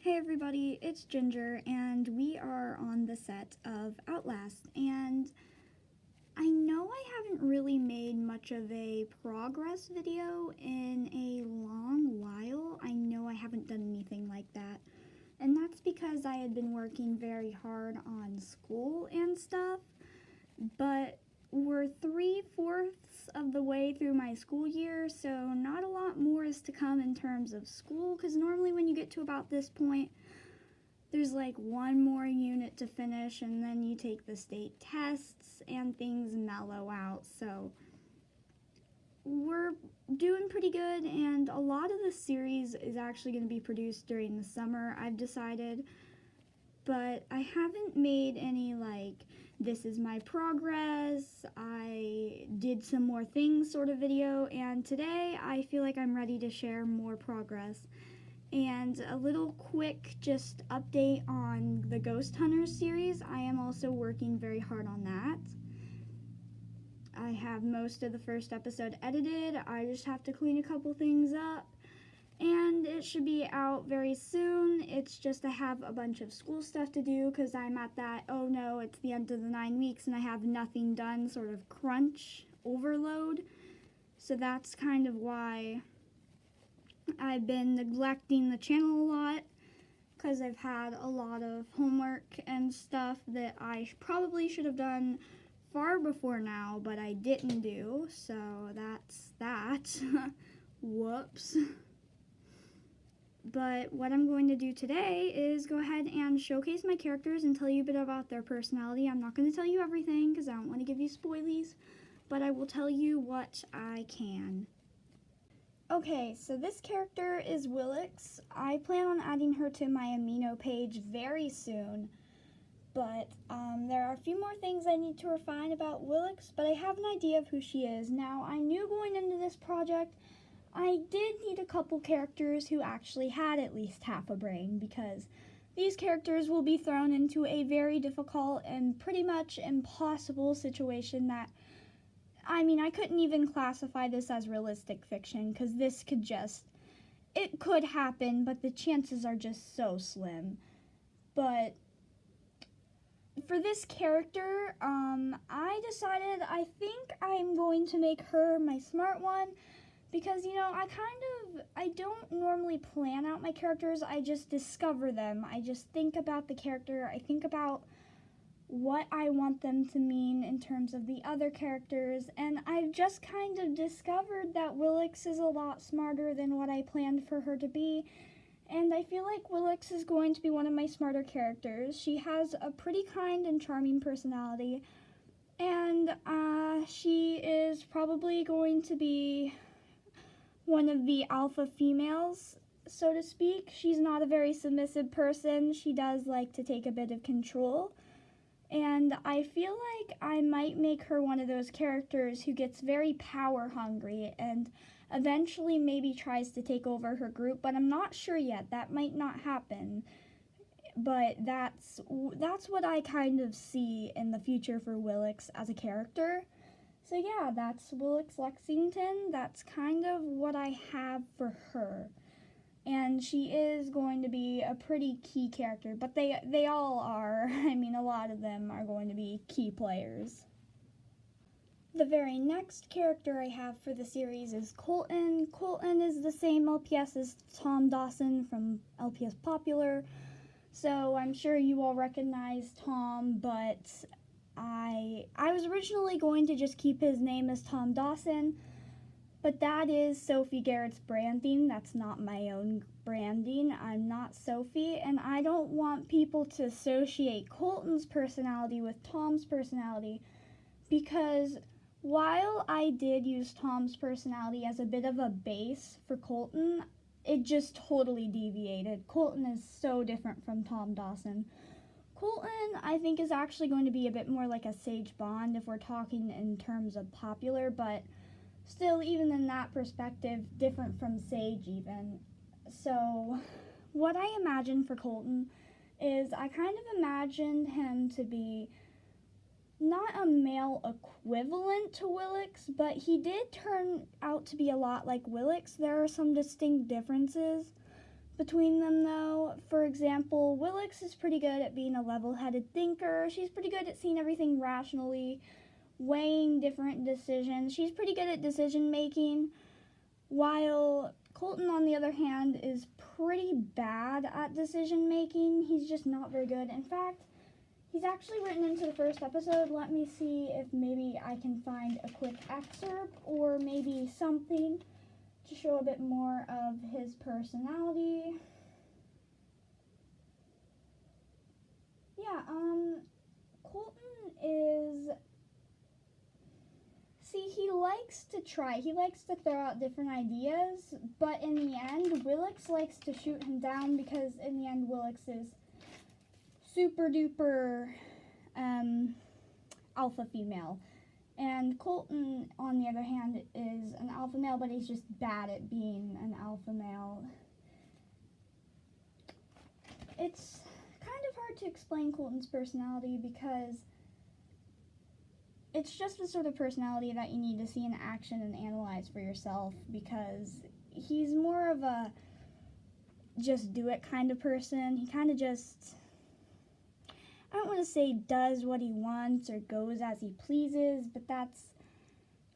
Hey everybody, it's Ginger, and we are on the set of Outlast, and I know I haven't really made much of a progress video in a long while. I know I haven't done anything like that, and that's because I had been working very hard on school and stuff, but we're 3/4 of the way through my school year, so not a lot more is to come in terms of school, because normally when you get to about this point, there's like one more unit to finish, and then you take the state tests and things mellow out. So we're doing pretty good, and a lot of the series is actually going to be produced during the summer, I've decided. But I haven't made any this is my progress, I did some more things sort of video, and today I feel like I'm ready to share more progress. And a little quick just update on the Ghost Hunters series. I am also working very hard on that. I have most of the first episode edited. I just have to clean a couple things up. And it should be out very soon. It's just I have a bunch of school stuff to do because I'm at that, oh no, it's the end of the 9 weeks and I have nothing done sort of crunch overload. So that's kind of why I've been neglecting the channel a lot, because I've had a lot of homework and stuff that I probably should have done far before now, but I didn't do, so that's that. Whoops. But what I'm going to do today is go ahead and showcase my characters and tell you a bit about their personality. I'm not going to tell you everything because I don't want to give you spoilies, but I will tell you what I can. Okay, so this character is Willix. I plan on adding her to my amino page very soon, but there are a few more things I need to refine about Willix, but I have an idea of who she is. Now, I knew going into this project, I did need a couple characters who actually had at least half a brain, because these characters will be thrown into a very difficult and pretty much impossible situation that I couldn't even classify this as realistic fiction, because this it could happen, but the chances are just so slim. But for this character, I decided I think I'm going to make her my smart one, because, I don't normally plan out my characters, I just discover them. I just think about the character, I think about what I want them to mean in terms of the other characters, and I've just kind of discovered that Willix is a lot smarter than what I planned for her to be, and I feel like Willix is going to be one of my smarter characters. She has a pretty kind and charming personality, and she is probably going to be one of the alpha females, so to speak. She's not a very submissive person. She does like to take a bit of control. And I feel like I might make her one of those characters who gets very power hungry and eventually maybe tries to take over her group, but I'm not sure yet. That might not happen. But that's what I kind of see in the future for Willix as a character. So yeah, that's Willix Lexington. That's kind of what I have for her. And she is going to be a pretty key character, but they all are. A lot of them are going to be key players. The very next character I have for the series is Colton. Colton is the same LPS as Tom Dawson from LPS Popular, so I'm sure you all recognize Tom, but I was originally going to just keep his name as Tom Dawson, but that is Sophie Garrett's branding. That's not my own branding. I'm not Sophie, and I don't want people to associate Colton's personality with Tom's personality, because while I did use Tom's personality as a bit of a base for Colton, it just totally deviated. Colton is so different from Tom Dawson. Colton, I think, is actually going to be a bit more like a Sage Bond if we're talking in terms of popular, but still, even in that perspective, different from Sage even. So, what I imagine for Colton is I kind of imagined him to be not a male equivalent to Willix, but he did turn out to be a lot like Willix. There are some distinct differences between them, though. For example, Willix is pretty good at being a level-headed thinker. She's pretty good at seeing everything rationally, weighing different decisions. She's pretty good at decision-making, while Colton, on the other hand, is pretty bad at decision-making. He's just not very good. In fact, he's actually written into the first episode. Let me see if maybe I can find a quick excerpt or maybe something to show a bit more of his personality. Yeah, Colton is... See, he likes to try. He likes to throw out different ideas, but in the end, Willix likes to shoot him down because in the end, Willix is super duper alpha female. And Colton, on the other hand, is an alpha male, but he's just bad at being an alpha male. It's kind of hard to explain Colton's personality because it's just the sort of personality that you need to see in action and analyze for yourself, because he's more of a just do it kind of person. He kind of just, I don't want to say does what he wants or goes as he pleases, but that's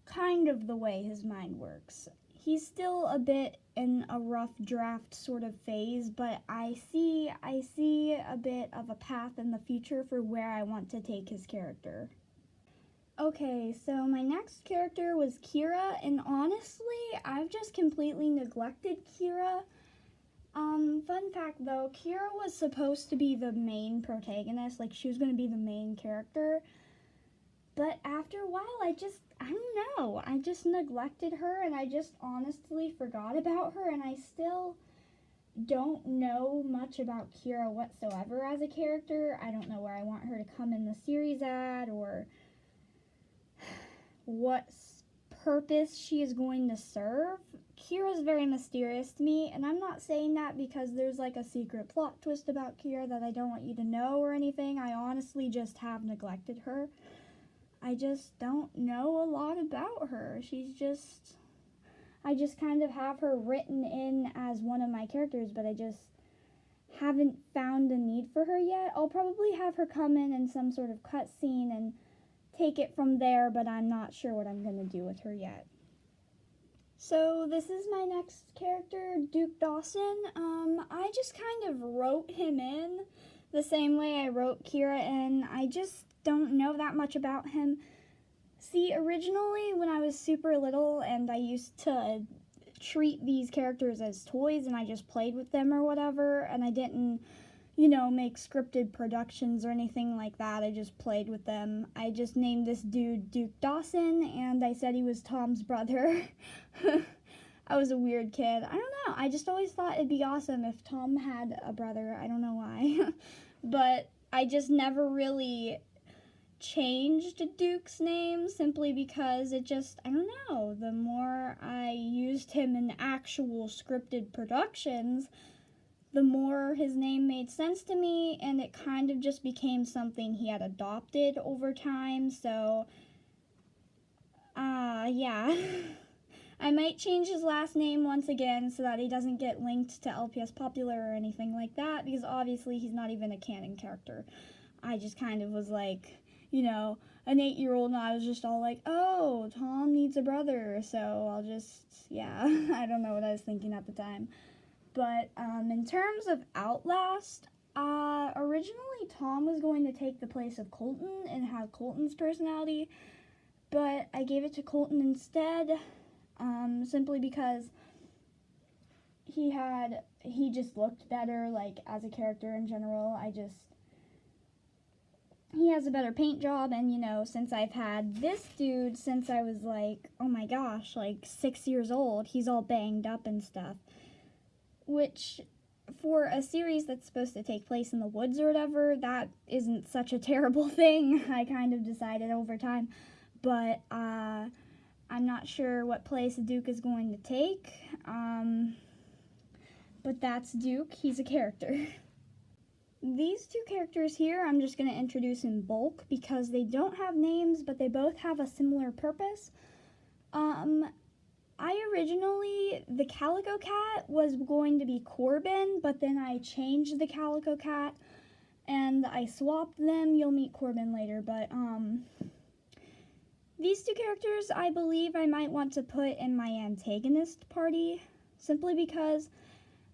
kind of the way his mind works. He's still a bit in a rough draft sort of phase, but I see a bit of a path in the future for where I want to take his character. Okay, so my next character was Kira, and honestly, I've just completely neglected Kira. Fun fact though, Kira was supposed to be the main protagonist, like she was going to be the main character, but after a while, I don't know, I just neglected her, and I just honestly forgot about her, and I still don't know much about Kira whatsoever as a character. I don't know where I want her to come in the series at, or what purpose she is going to serve. Kira's very mysterious to me, and I'm not saying that because there's like a secret plot twist about Kira that I don't want you to know or anything. I honestly just have neglected her. I just don't know a lot about her. I just kind of have her written in as one of my characters, but I just haven't found a need for her yet. I'll probably have her come in some sort of cutscene and take it from there, but I'm not sure what I'm going to do with her yet. So this is my next character, Duke Dawson. I just kind of wrote him in the same way I wrote Kira in. I just don't know that much about him. See, originally when I was super little and I used to treat these characters as toys and I just played with them or whatever, and I didn't make scripted productions or anything like that. I just played with them. I just named this dude Duke Dawson, and I said he was Tom's brother. I was a weird kid. I don't know. I just always thought it'd be awesome if Tom had a brother. I don't know why. But I just never really changed Duke's name simply because I don't know. The more I used him in actual scripted productions, the more his name made sense to me, and it kind of just became something he had adopted over time, so, yeah. I might change his last name once again so that he doesn't get linked to LPS Popular or anything like that, because obviously he's not even a canon character. I just kind of was like, an 8-year-old, and I was just all like, oh, Tom needs a brother, so I'll just, yeah, I don't know what I was thinking at the time. But in terms of Outlast, originally Tom was going to take the place of Colton and have Colton's personality, but I gave it to Colton instead, simply because he just looked better, like, as a character in general. He has a better paint job, and, since I've had this dude since I was, like, oh my gosh, like, 6 years old, he's all banged up and stuff. Which, for a series that's supposed to take place in the woods or whatever, that isn't such a terrible thing, I kind of decided over time. But, I'm not sure what place Duke is going to take. But that's Duke. He's a character. These two characters here, I'm just going to introduce in bulk because they don't have names, but they both have a similar purpose. the Calico Cat was going to be Corbin, but then I changed the Calico Cat and I swapped them. You'll meet Corbin later, but these two characters I believe I might want to put in my antagonist party, simply because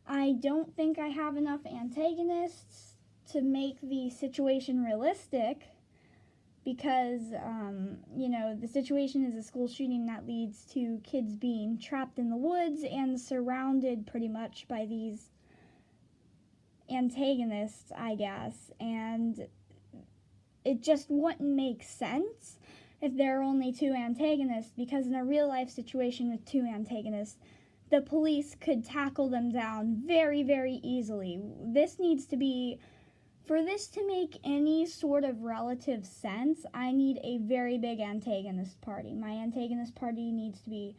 I don't think I have enough antagonists to make the situation realistic, because, the situation is a school shooting that leads to kids being trapped in the woods and surrounded pretty much by these antagonists, I guess, and it just wouldn't make sense if there are only two antagonists, because in a real life situation with two antagonists, the police could tackle them down very, very easily. For this to make any sort of relative sense, I need a very big antagonist party. My antagonist party needs to be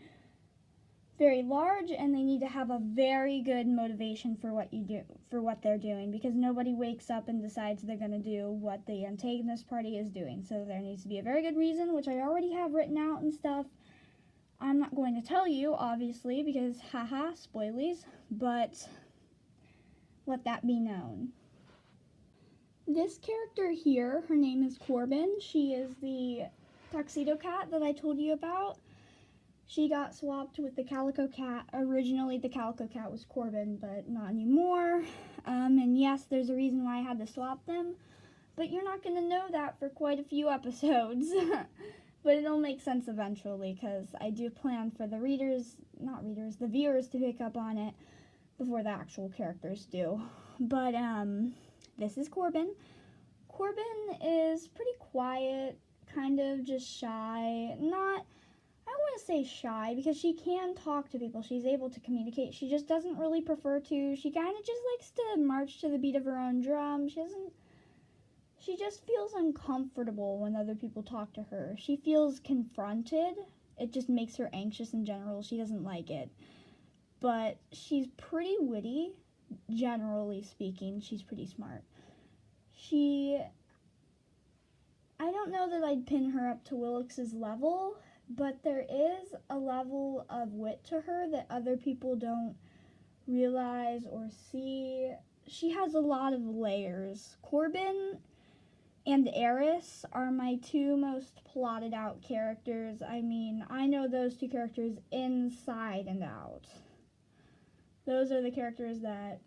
very large, and they need to have a very good motivation for what they're doing, because nobody wakes up and decides they're going to do what the antagonist party is doing. So there needs to be a very good reason, which I already have written out and stuff. I'm not going to tell you, obviously, because haha, spoilies, but let that be known. This character here, her name is Corbin. She is the tuxedo cat that I told you about. She got swapped with the Calico Cat. Originally, the Calico Cat was Corbin, but not anymore. And yes, there's a reason why I had to swap them, but you're not going to know that for quite a few episodes. But it'll make sense eventually, because I do plan for the viewers to pick up on it before the actual characters do. But, this is Corbin. Corbin is pretty quiet, kind of just shy. I don't want to say shy, because she can talk to people. She's able to communicate. She just doesn't really prefer to. She kind of just likes to march to the beat of her own drum. She just feels uncomfortable when other people talk to her. She feels confronted. It just makes her anxious in general. She doesn't like it. But she's pretty witty, generally speaking. She's pretty smart. I don't know that I'd pin her up to Willix's level, but there is a level of wit to her that other people don't realize or see. She has a lot of layers. Corbin and Eris are my two most plotted out characters. I mean, I know those two characters inside and out. Those are the characters that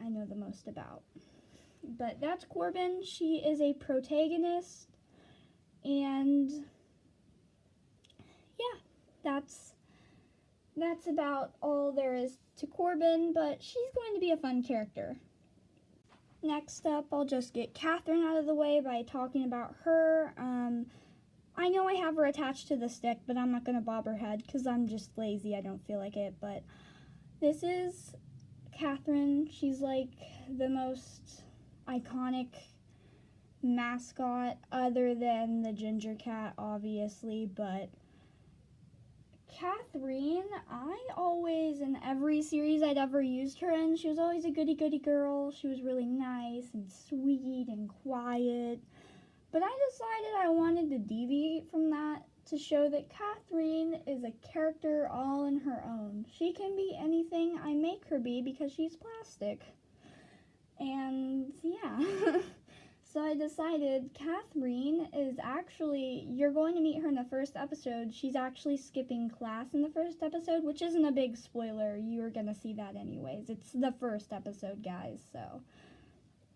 I know the most about. But that's Corbin. She is a protagonist, and yeah, that's about all there is to Corbin, but she's going to be a fun character. Next up, I'll just get Catherine out of the way by talking about her. I know I have her attached to the stick, but I'm not going to bob her head because I'm just lazy. I don't feel like it, but this is Catherine. She's like the most iconic mascot other than the ginger cat, obviously, but Catherine, in every series I'd ever used her in, she was always a goody-goody girl. She was really nice and sweet and quiet, but I decided I wanted to deviate from that to show that Catherine is a character all in her own. She can be anything I make her be because she's plastic. And yeah, so I decided Catherine is actually, you're going to meet her in the first episode. She's actually skipping class in the first episode, which isn't a big spoiler. You're going to see that anyways. It's the first episode, guys, so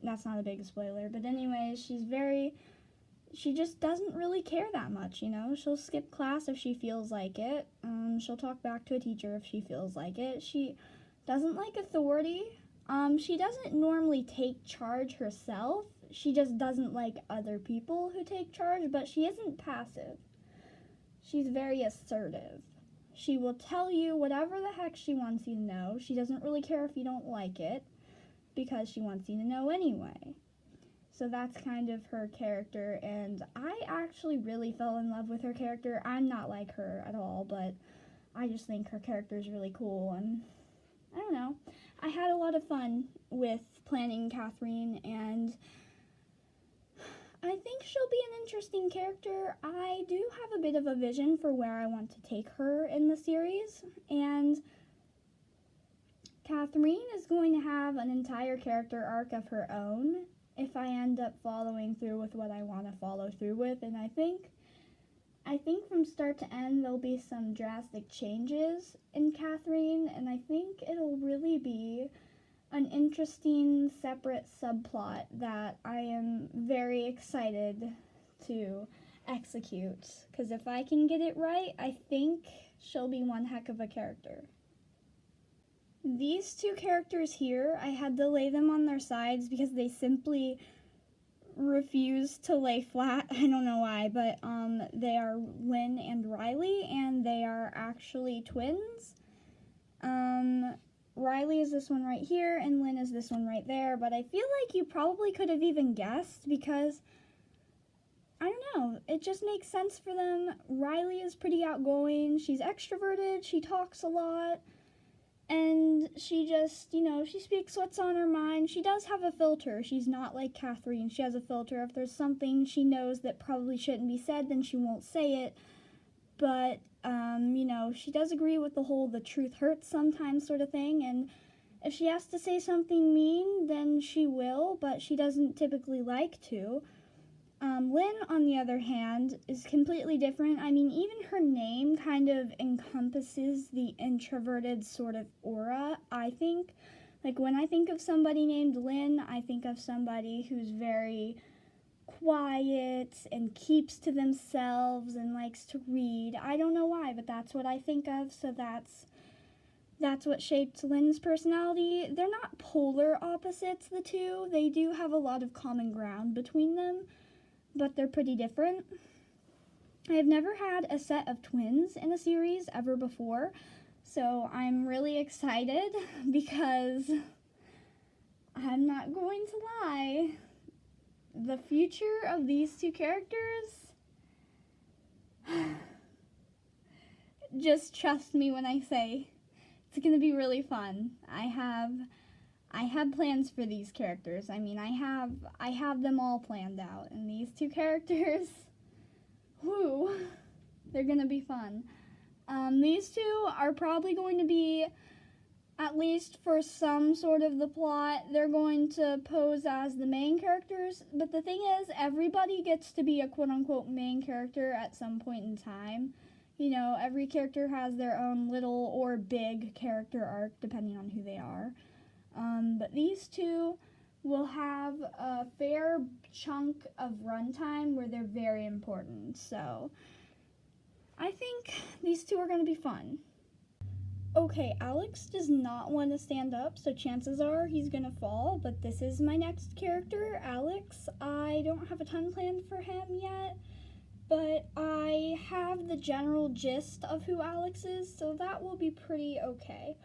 that's not a big spoiler. But anyways, she just doesn't really care that much, She'll skip class if she feels like it. She'll talk back to a teacher if she feels like it. She doesn't like authority. She doesn't normally take charge herself. She just doesn't like other people who take charge, but she isn't passive. She's very assertive. She will tell you whatever the heck she wants you to know. She doesn't really care if you don't like it, because she wants you to know anyway. So that's kind of her character, and I actually really fell in love with her character. I'm not like her at all, but I just think her character is really cool, and I don't know. I had a lot of fun with planning Catherine, and I think she'll be an interesting character. I do have a bit of a vision for where I want to take her in the series, and Catherine is going to have an entire character arc of her own if I end up following through with what I want to follow through with, and I think from start to end there'll be some drastic changes in Catherine, and I think it'll really be an interesting separate subplot that I am very excited to execute, because if I can get it right, I think she'll be one heck of a character. These two characters here, I had to lay them on their sides because they simply refuse to lay flat. I don't know why, but they are Lynn and Riley, and they are actually twins. Riley is this one right here, and Lynn is this one right there, but I feel like you probably could have even guessed because, I don't know, it just makes sense for them. Riley is pretty outgoing, she's extroverted, she talks a lot, and she just, she speaks what's on her mind. She does have a filter. She's not like Catherine. She has a filter. If there's something she knows that probably shouldn't be said, then she won't say it. But, she does agree with the whole the truth hurts sometimes sort of thing. And if she has to say something mean, then she will, but she doesn't typically like to. Lynn, on the other hand, is completely different. I mean, even her name kind of encompasses the introverted sort of aura, I think. Like, when I think of somebody named Lynn, I think of somebody who's very quiet and keeps to themselves and likes to read. I don't know why, but that's what I think of, so that's what shaped Lynn's personality. They're not polar opposites, the two. They do have a lot of common ground between them, but they're pretty different. I have never had a set of twins in a series ever before, so I'm really excited because I'm not going to lie. The future of these two characters, just trust me when I say it's going to be really fun. I have plans for these characters. I mean, I have them all planned out, and these two characters, whoo, they're gonna be fun. These two are probably going to be, at least for some sort of the plot, they're going to pose as the main characters, but the thing is, everybody gets to be a quote-unquote main character at some point in time. Every character has their own little or big character arc, depending on who they are. But these two will have a fair chunk of runtime where they're very important. So I think these two are going to be fun. Okay, Alex does not want to stand up, so chances are he's going to fall, but this is my next character, Alex. I don't have a ton planned for him yet, but I have the general gist of who Alex is, so that will be pretty okay.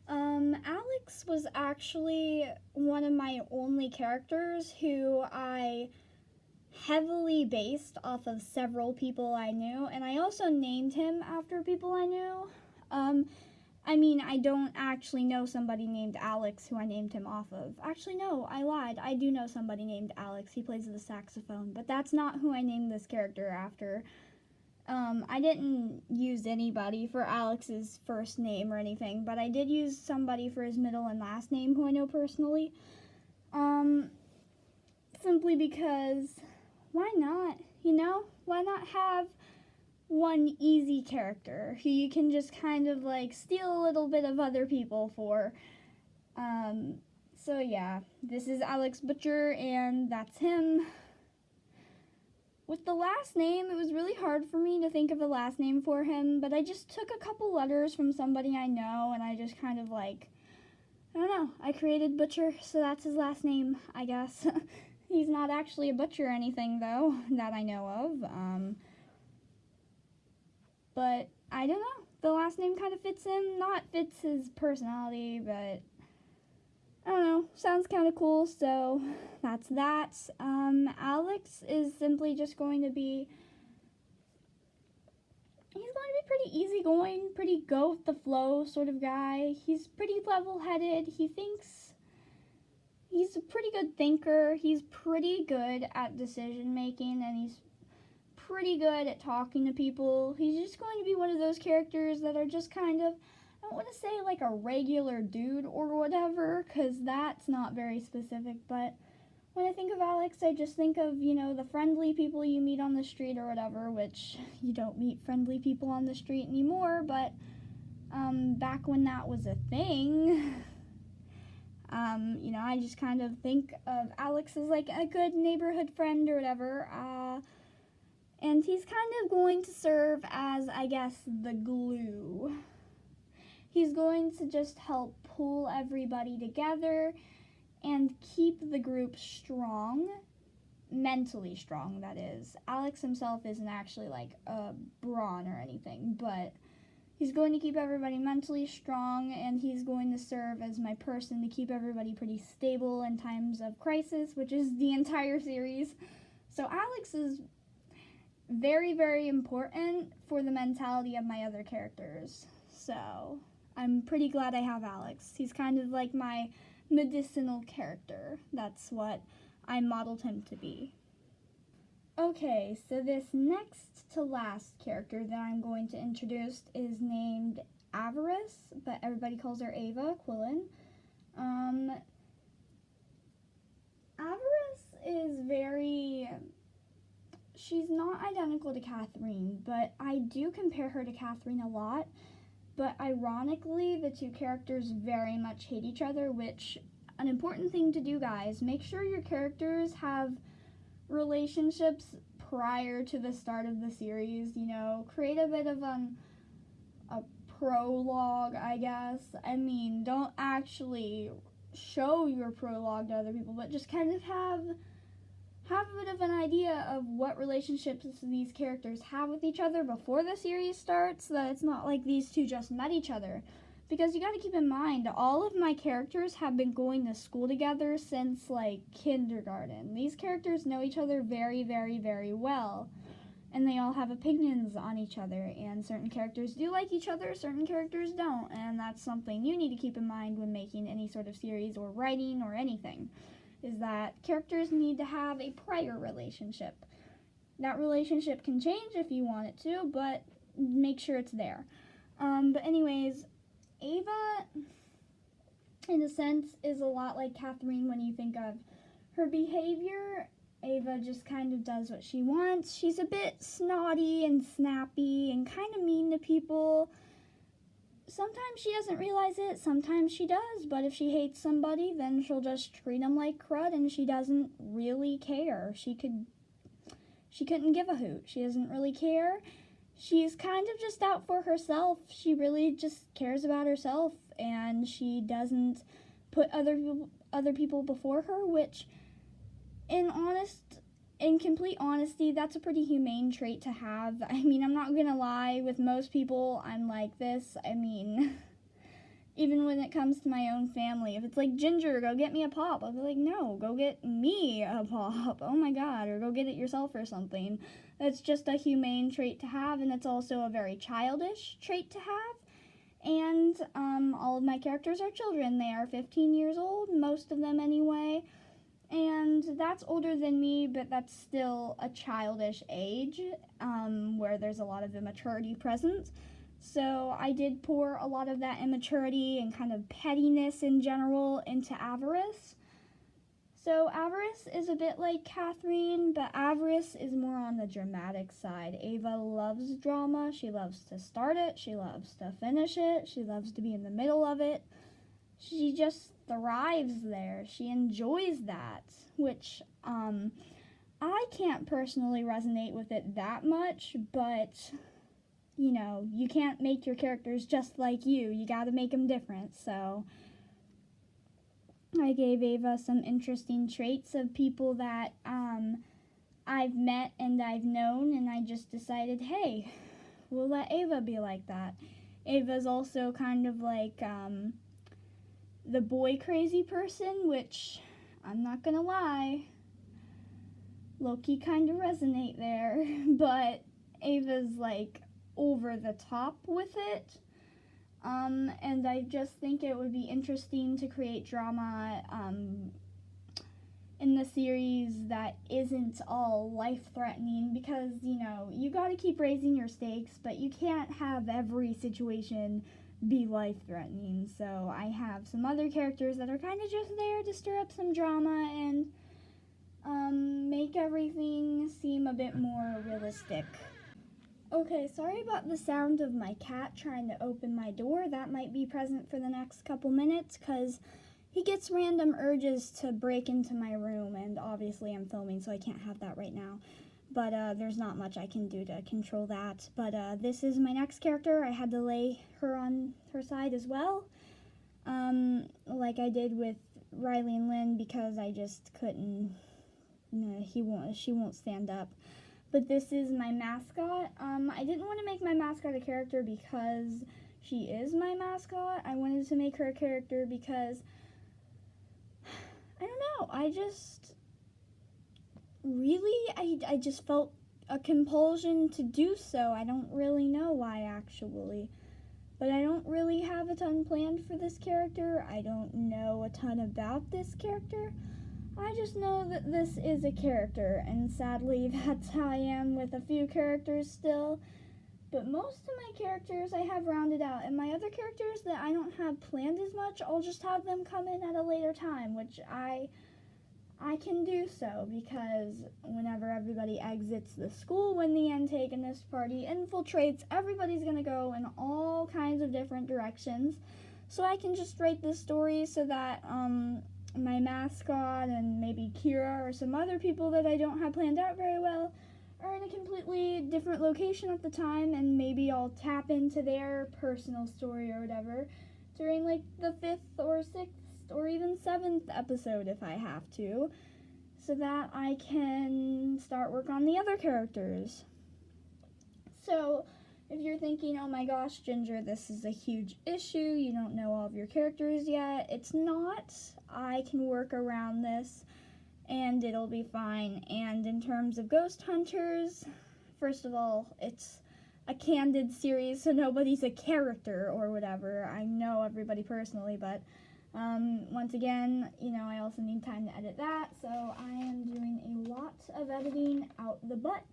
Alex was actually one of my only characters who I heavily based off of several people I knew, and I also named him after people I knew. I don't actually know somebody named Alex who I named him off of. Actually, no, I lied. I do know somebody named Alex. He plays the saxophone, but that's not who I named this character after. I didn't use anybody for Alex's first name or anything, but I did use somebody for his middle and last name who I know personally. Simply because, why not? Why not have one easy character who you can just kind of steal a little bit of other people for? So yeah, this is Alex Butcher, and that's him. With the last name, it was really hard for me to think of a last name for him, but I just took a couple letters from somebody I know, and I just kind of I don't know, I created Butcher, so that's his last name, I guess. He's not actually a butcher or anything, though, that I know of. But I don't know, the last name kind of fits him, not fits his personality, but I don't know, sounds kind of cool, so that's that. Alex is simply just going to be, he's going to be pretty easygoing, pretty go with the flow sort of guy. He's pretty level-headed. He thinks he's a pretty good thinker. He's pretty good at decision making, and he's pretty good at talking to people. He's just going to be one of those characters that are just kind of, I don't want to say like a regular dude or whatever, because that's not very specific, but when I think of Alex, I just think of, the friendly people you meet on the street or whatever, which you don't meet friendly people on the street anymore, but back when that was a thing, I just kind of think of Alex as like a good neighborhood friend or whatever, and he's kind of going to serve as, I guess, the glue. He's going to just help pull everybody together and keep the group strong, mentally strong, that is. Alex himself isn't actually like a brawn or anything, but he's going to keep everybody mentally strong, and he's going to serve as my person to keep everybody pretty stable in times of crisis, which is the entire series. So Alex is very, very important for the mentality of my other characters. So I'm pretty glad I have Alex. He's kind of like my medicinal character. That's what I modeled him to be. Okay, so this next to last character that I'm going to introduce is named Avarice, but everybody calls her Ava Quillen. Avarice is she's not identical to Catherine, but I do compare her to Catherine a lot. But ironically, the two characters very much hate each other, which, an important thing to do, guys, make sure your characters have relationships prior to the start of the series, create a bit of a prologue, I guess. I mean, don't actually show your prologue to other people, but just kind of have a bit of an idea of what relationships these characters have with each other before the series starts, so that it's not like these two just met each other. Because you gotta keep in mind, all of my characters have been going to school together since, like, kindergarten. These characters know each other very, very, very well. And they all have opinions on each other. And certain characters do like each other, certain characters don't. And that's something you need to keep in mind when making any sort of series or writing or anything. Is that characters need to have a prior relationship. That relationship can change if you want it to, but make sure it's there. But anyways, Ava, in a sense, is a lot like Catherine when you think of her behavior. Ava just kind of does what she wants. She's a bit snotty and snappy and kind of mean to people. Sometimes she doesn't realize it, sometimes she does, but if she hates somebody, then she'll just treat them like crud, and she doesn't really care. She couldn't give a hoot. She doesn't really care. She's kind of just out for herself. She really just cares about herself, and she doesn't put other people before her, which, in complete honesty, that's a pretty humane trait to have. I mean, I'm not gonna lie, with most people, I'm like this. I mean, even when it comes to my own family, if it's like, Ginger, go get me a pop, I'll be like, no, go get me a pop, oh my god, or go get it yourself or something. That's just a humane trait to have, and it's also a very childish trait to have. And all of my characters are children. They are 15 years old, most of them anyway. And that's older than me, but that's still a childish age, where there's a lot of immaturity present. So I did pour a lot of that immaturity and kind of pettiness in general into Avarice. So Avarice is a bit like Catherine, but Avarice is more on the dramatic side. Ava loves drama. She loves to start it. She loves to finish it. She loves to be in the middle of it. She just thrives there. She enjoys that, which I can't personally resonate with it that much, but you can't make your characters just like you. You gotta make them different. So I gave Ava some interesting traits of people that I've met and I've known, and I just decided, hey, we'll let Ava be like that. Ava's also kind of like the boy crazy person, which, I'm not gonna lie, low-key kind of resonate there, but Ava's like over the top with it, and I just think it would be interesting to create drama in the series that isn't all life-threatening, because, you know, you gotta keep raising your stakes, but you can't have every situation be life-threatening. So I have some other characters that are kind of just there to stir up some drama and make everything seem a bit more realistic. Okay, sorry about the sound of my cat trying to open my door. That might be present for the next couple minutes, because he gets random urges to break into my room, and obviously I'm filming, so I can't have that right now. But there's not much I can do to control that. But this is my next character. I had to lay her on her side as well, like I did with Riley and Lynn, because I just couldn't. She won't stand up. But this is my mascot. I didn't want to make my mascot a character because she is my mascot. I wanted to make her a character because, I don't know, I just felt a compulsion to do so. I don't really know why, actually. But I don't really have a ton planned for this character. I don't know a ton about this character. I just know that this is a character, and sadly that's how I am with a few characters still. But most of my characters I have rounded out, and my other characters that I don't have planned as much, I'll just have them come in at a later time, which I can do so, because whenever everybody exits the school, when the antagonist party infiltrates, everybody's gonna go in all kinds of different directions. So I can just write this story so that my mascot and maybe Kira or some other people that I don't have planned out very well are in a completely different location at the time, and maybe I'll tap into their personal story or whatever during like the 5th or 6th or even 7th episode if I have to, so that I can start work on the other characters. So if you're thinking, oh my gosh, Ginger, this is a huge issue, you don't know all of your characters yet, it's not. I can work around this, and it'll be fine. And in terms of Ghost Hunters, first of all, it's a candid series, so nobody's a character or whatever. I know everybody personally, but once again, you know, I also need time to edit that, so I am doing a lot of editing out the butt.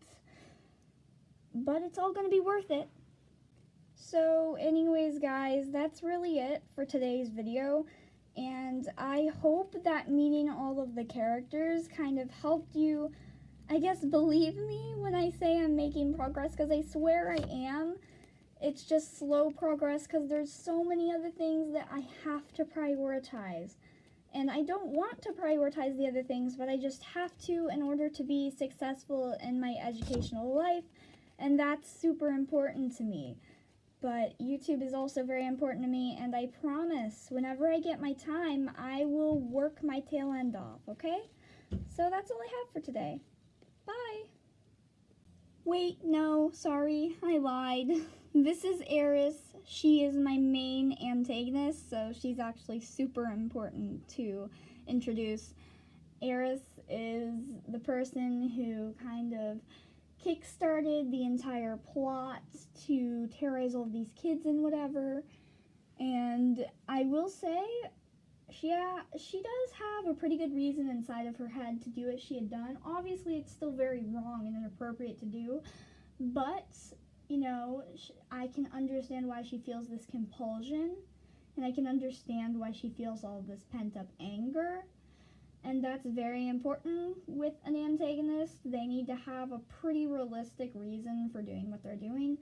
But it's all going to be worth it. So anyways, guys, that's really it for today's video. And I hope that meeting all of the characters kind of helped you, I guess, believe me when I say I'm making progress, because I swear I am. It's just slow progress because there's so many other things that I have to prioritize. And I don't want to prioritize the other things, but I just have to in order to be successful in my educational life, and that's super important to me. But YouTube is also very important to me, and I promise, whenever I get my time, I will work my tail end off, okay? So that's all I have for today. Bye! Wait, no, sorry, I lied. This is Eris. She is my main antagonist, so she's actually super important to introduce. Eris is the person who kind of kick-started the entire plot to terrorize all of these kids and whatever. And I will say, she does have a pretty good reason inside of her head to do what she had done. Obviously, it's still very wrong and inappropriate to do, but, you know, I can understand why she feels this compulsion, and I can understand why she feels all of this pent-up anger. And that's very important with an antagonist. They need to have a pretty realistic reason for doing what they're doing.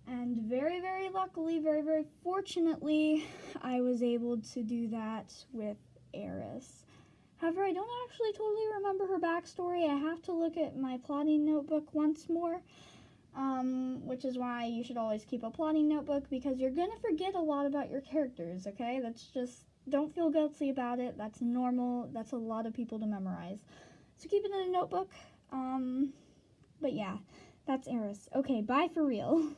And very, very luckily, very, very fortunately, I was able to do that with Eris. However, I don't actually totally remember her backstory. I have to look at my plotting notebook once more, which is why you should always keep a plotting notebook, because you're going to forget a lot about your characters, okay? That's just... Don't feel guilty about it. That's normal. That's a lot of people to memorize. So keep it in a notebook. But yeah, that's Eris. Okay, bye for real.